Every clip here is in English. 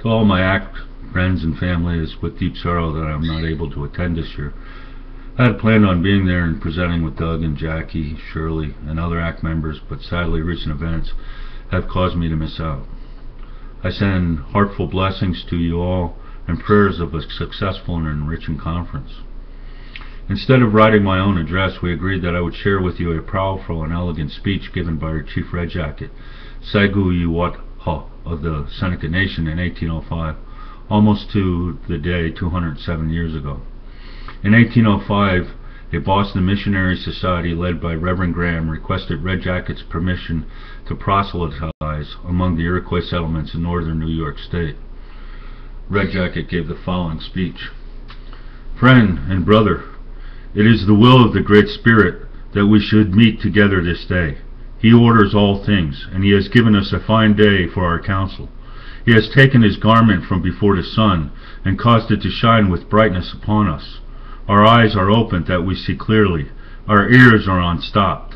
To all my ACT friends and family, it's with deep sorrow that I'm not able to attend this year. I had planned on being there and presenting with Doug and Jackie, Shirley, and other ACT members, but sadly recent events have caused me to miss out. I send heartful blessings to you all and prayers of a successful and enriching conference. Instead of writing my own address, we agreed that I would share with you a powerful and elegant speech given by our Chief Red Jacket, Sagu Yuwatha of the Seneca Nation in 1805, almost to the day 207 years ago. In 1805, a Boston Missionary Society led by Reverend Graham requested Red Jackets' permission to proselytize among the Iroquois settlements in northern New York State. Red Jacket gave the following speech. Friend and brother, it is the will of the Great Spirit that we should meet together this day. He orders all things, and He has given us a fine day for our council. He has taken His garment from before the sun, and caused it to shine with brightness upon us. Our eyes are opened that we see clearly. Our ears are unstopped,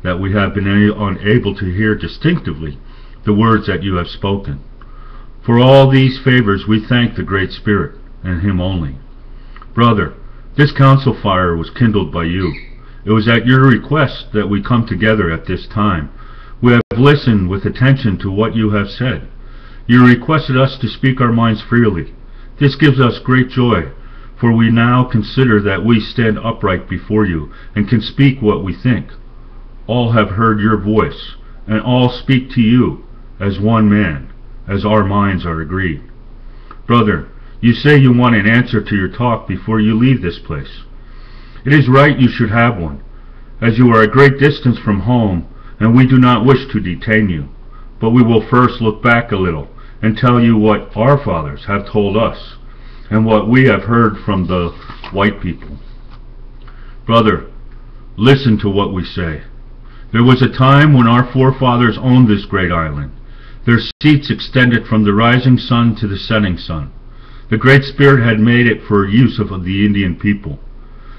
that we have been unable to hear distinctively the words that you have spoken. For all these favors we thank the Great Spirit, and Him only. Brother, this council fire was kindled by you. It was at your request that we come together at this time. We have listened with attention to what you have said. You requested us to speak our minds freely. This gives us great joy, for we now consider that we stand upright before you and can speak what we think. All have heard your voice, and all speak to you as one man, as our minds are agreed. Brother, you say you want an answer to your talk before you leave this place. It is right you should have one, as you are a great distance from home, and we do not wish to detain you. But we will first look back a little and tell you what our fathers have told us, and what we have heard from the white people. Brother, listen to what we say. There was a time when our forefathers owned this great island. Their seats extended from the rising sun to the setting sun. The Great Spirit had made it for use of the Indian people.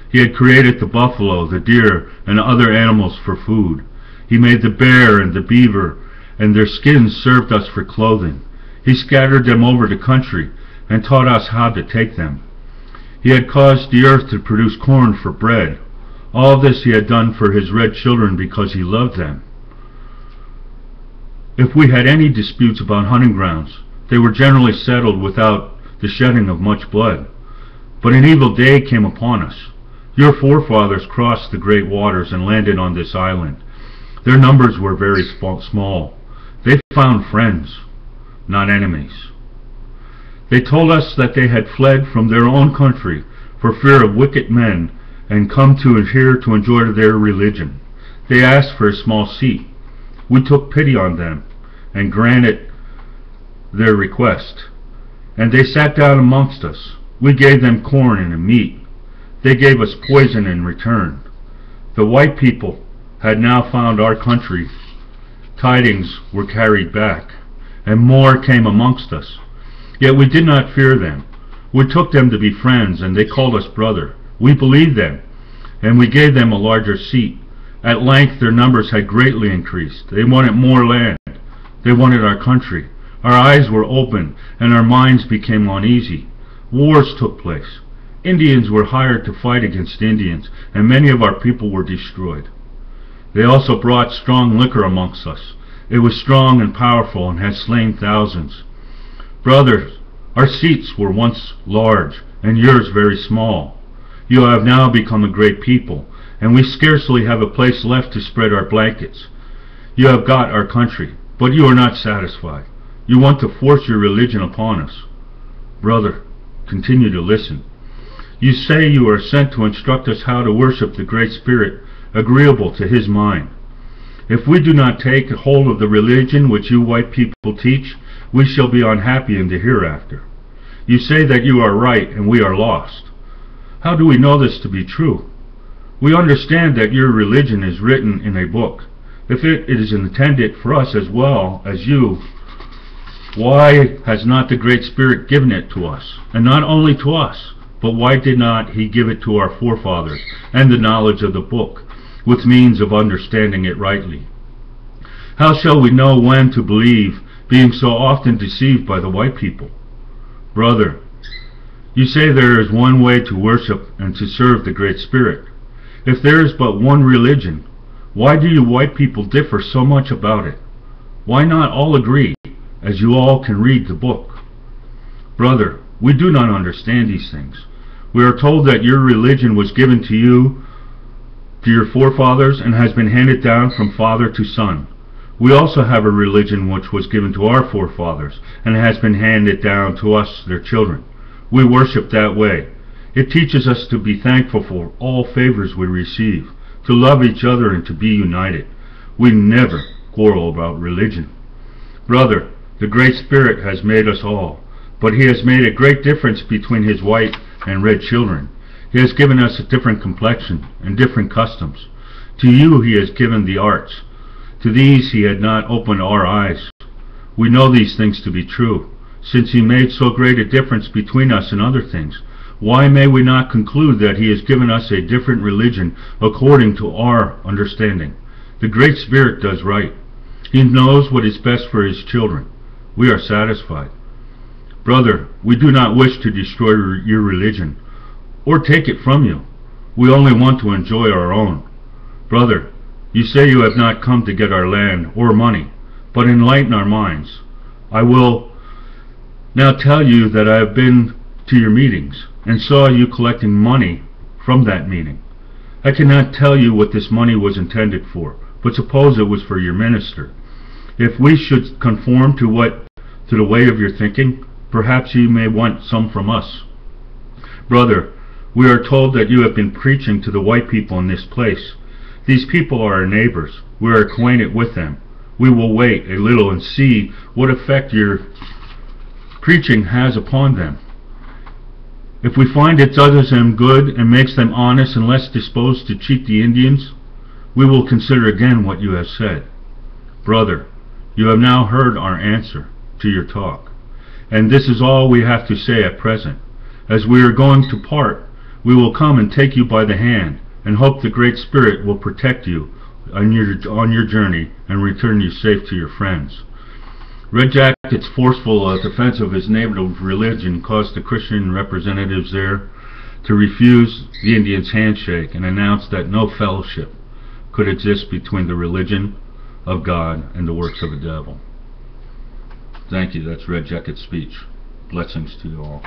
He had created the buffalo, the deer, and other animals for food. He made the bear and the beaver, and their skins served us for clothing. He scattered them over the country and taught us how to take them. He had caused the earth to produce corn for bread. All this He had done for His red children because He loved them. If we had any disputes about hunting grounds, they were generally settled without the shedding of much blood. But an evil day came upon us. Your forefathers crossed the great waters and landed on this island. Their numbers were very small. They found friends, not enemies. They told us that they had fled from their own country for fear of wicked men and come here to enjoy their religion. They asked for a small seat. We took pity on them and granted their request. And they sat down amongst us. We gave them corn and meat. They gave us poison in return. The white people had now found our country. Tidings were carried back, and more came amongst us. Yet we did not fear them. We took them to be friends, and they called us brother. We believed them, and we gave them a larger seat. At length their numbers had greatly increased. They wanted more land. They wanted our country. Our eyes were opened, and our minds became uneasy. Wars took place. Indians were hired to fight against Indians, and many of our people were destroyed. They also brought strong liquor amongst us. It was strong and powerful, and had slain thousands. Brothers, our seats were once large, and yours very small. You have now become a great people, and we scarcely have a place left to spread our blankets. You have got our country, but you are not satisfied. You want to force your religion upon us. Brother, continue to listen. You say you are sent to instruct us how to worship the Great Spirit agreeable to His mind. If we do not take hold of the religion which you white people teach, we shall be unhappy in the hereafter. You say that you are right and we are lost. How do we know this to be true? We understand that your religion is written in a book. If it is intended for us as well as you, why has not the Great Spirit given it to us? And not only to us, but why did not He give it to our forefathers and the knowledge of the book, with means of understanding it rightly? How shall we know when to believe, being so often deceived by the white people? Brother, you say there is one way to worship and to serve the Great Spirit. If there is but one religion, why do you white people differ so much about it? Why not all agree, as you all can read the book? Brother, we do not understand these things. We are told that your religion was given to you, to your forefathers, and has been handed down from father to son. We also have a religion which was given to our forefathers, and has been handed down to us, their children. We worship that way. It teaches us to be thankful for all favors we receive, to love each other and to be united. We never quarrel about religion. Brother, the Great Spirit has made us all, but He has made a great difference between His white and red children. He has given us a different complexion and different customs. To you He has given the arts. To these He had not opened our eyes. We know these things to be true. Since He made so great a difference between us and other things, why may we not conclude that He has given us a different religion according to our understanding? The Great Spirit does right. He knows what is best for His children. We are satisfied. Brother, we do not wish to destroy your religion or take it from you. We only want to enjoy our own. Brother, you say you have not come to get our land or money, but enlighten our minds. I will now tell you that I have been to your meetings and saw you collecting money from that meeting. I cannot tell you what this money was intended for, but suppose it was for your minister. If we should conform to the way of your thinking, perhaps you may want some from us. Brother, we are told that you have been preaching to the white people in this place. These people are our neighbors. We are acquainted with them. We will wait a little and see what effect your preaching has upon them. If we find it does them good and makes them honest and less disposed to cheat the Indians, we will consider again what you have said. Brother, you have now heard our answer to your talk, and this is all we have to say at present. As we are going to part, we will come and take you by the hand, and hope the Great Spirit will protect you on your journey and return you safe to your friends. Red Jacket's forceful defense of his native religion caused the Christian representatives there to refuse the Indians' handshake and announce that no fellowship could exist between the religion of God and the works of the devil. Thank you. That's Red Jacket's speech. Blessings to you all.